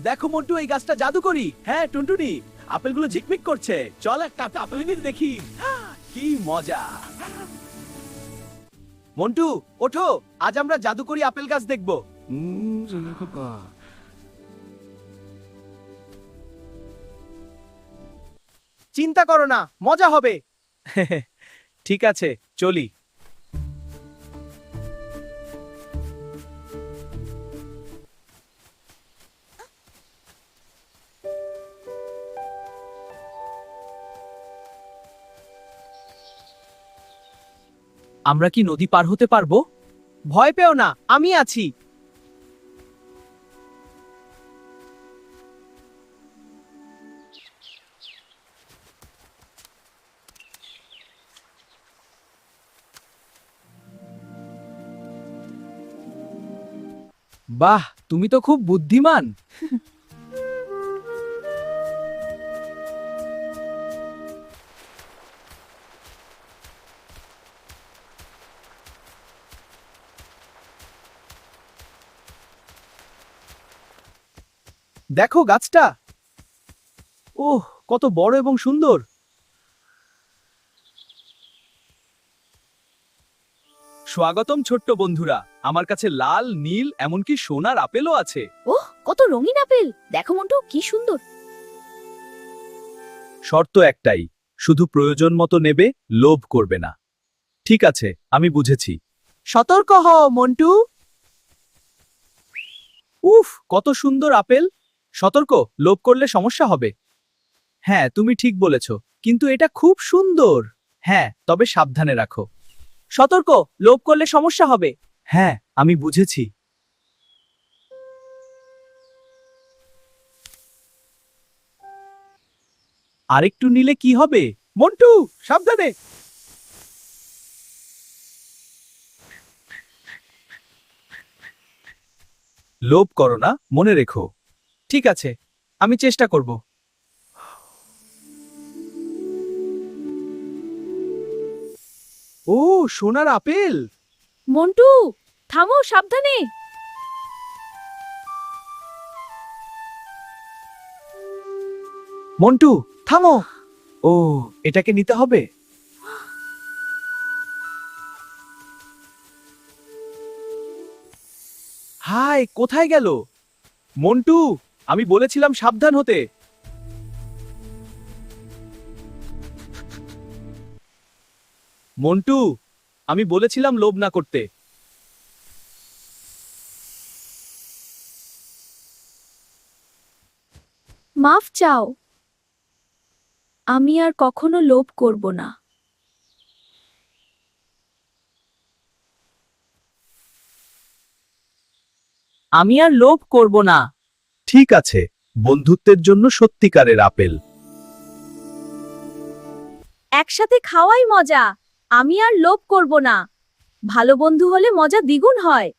দেখো মন্টু, এই গাছটা জাদুকরি। হ্যাঁ টুনটুনি, আপেলগুলো ঝিকমিক করছে। চল একটা আপেল নিয়ে দেখি। কি মজা! মন্টু ওঠো, আজ আমরা জাদুকরি আপেল গাছ দেখব। চিন্তা করো না, মজা হবে। ঠিক আছে, চলি। আমরা কি নদী পার হতে পারবো? ভয় পেও না, আমি আছি। বাহ, তুমি তো খুব বুদ্ধিমান। দেখো গাছটা। ওহ, কত বড় এবং সুন্দর। স্বাগতম ছোট্ট বন্ধুরা, আমার কাছে লাল, নীল, এমনকি সোনার আপেলও আছে। ওহ, কত রঙিন আপেল! দেখো মন্টু, কি সুন্দর। শর্ত একটাই, শুধু প্রয়োজন মতো নেবে, লোভ করবে না। ঠিক আছে, আমি বুঝেছি। সতর্ক হও মন্টু। উফ, কত সুন্দর আপেল! সতর্ক, লোভ করলে সমস্যা হবে। হ্যাঁ, তুমি ঠিক বলেছ, কিন্তু এটা খুব সুন্দর। হ্যাঁ, তবে সাবধানে রাখো। সতর্ক, লোভ করলে সমস্যা হবে। হ্যাঁ, আমি বুঝেছি। আরেকটু নিলে কি হবে? মন্টু, সাবধানে। লোভ করো না, মনে রেখো। ঠিক আছে, আমি চেষ্টা করব। ও, সোনার আপেল! মন্টু, থামো, সাবধানে। মন্টু, থামো। ও, এটাকে নিতে হবে। হাই, কোথায় গেল? মন্টু, আমি বলেছিলাম সাবধান হতে। মন্টু, আমি বলেছিলাম লোভ না করতে। মাফ চাও। আমি আর কখনো লোভ করব না। আমি আর লোভ করব না। ঠিক আছে, বন্ধুত্বের জন্য সত্যিকারের আপেল। একসাথে খাওয়াই মজা। আমি আর লোভ করব না। ভালো বন্ধু হলে মজা দ্বিগুণ হয়।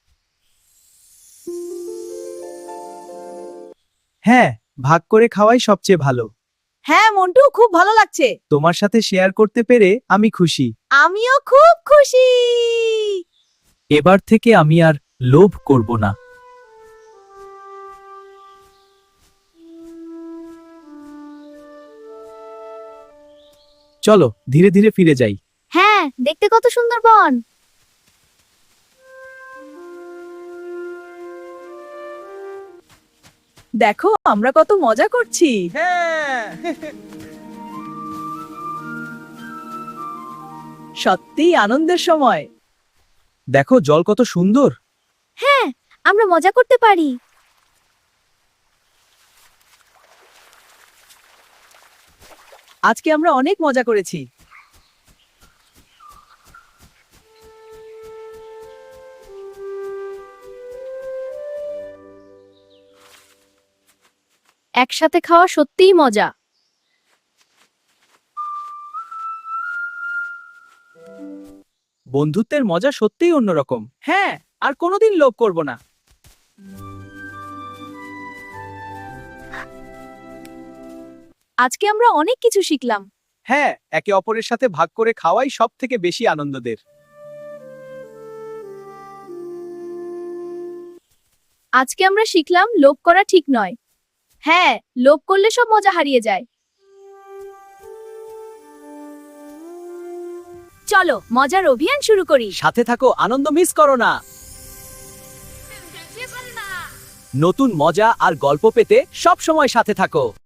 হ্যাঁ, ভাগ করে খাওয়াই সবচেয়ে ভালো। হ্যাঁ মন্টু, খুব ভালো লাগছে। তোমার সাথে শেয়ার করতে পেরে আমি খুশি। আমিও খুব খুশি। এবার থেকে আমি আর লোভ করব না। চলো, ধীরে ধীরে ফিরে যাই। হ্যাঁ, দেখতে কত সুন্দর বন। দেখো, আমরা কত মজা করছি। হ্যাঁ। সত্যিই আনন্দের সময়। দেখো, জল কত সুন্দর। হ্যাঁ, আমরা মজা করতে পারি। আজকে আমরা অনেক মজা করেছি। একসাথে খাওয়া সত্যিই মজা। বন্ধুত্বের মজা সত্যিই অন্যরকম। হ্যাঁ, আর কোনোদিন লোভ করব না। আজকে আমরা অনেক কিছু শিখলাম। হ্যাঁ, একে অপরের সাথে ভাগ করে খাওয়াই সব থেকে বেশি আনন্দদের। আজকে আমরা শিখলাম লোভ করা ঠিক নয়। হ্যাঁ, লোভ করলে সব মজা হারিয়ে যায়। চলো মজার অভিযান শুরু করি। সাথে থাকো, আনন্দ মিস করো না। নতুন মজা আর গল্প পেতে সব সময় সাথে থাকো।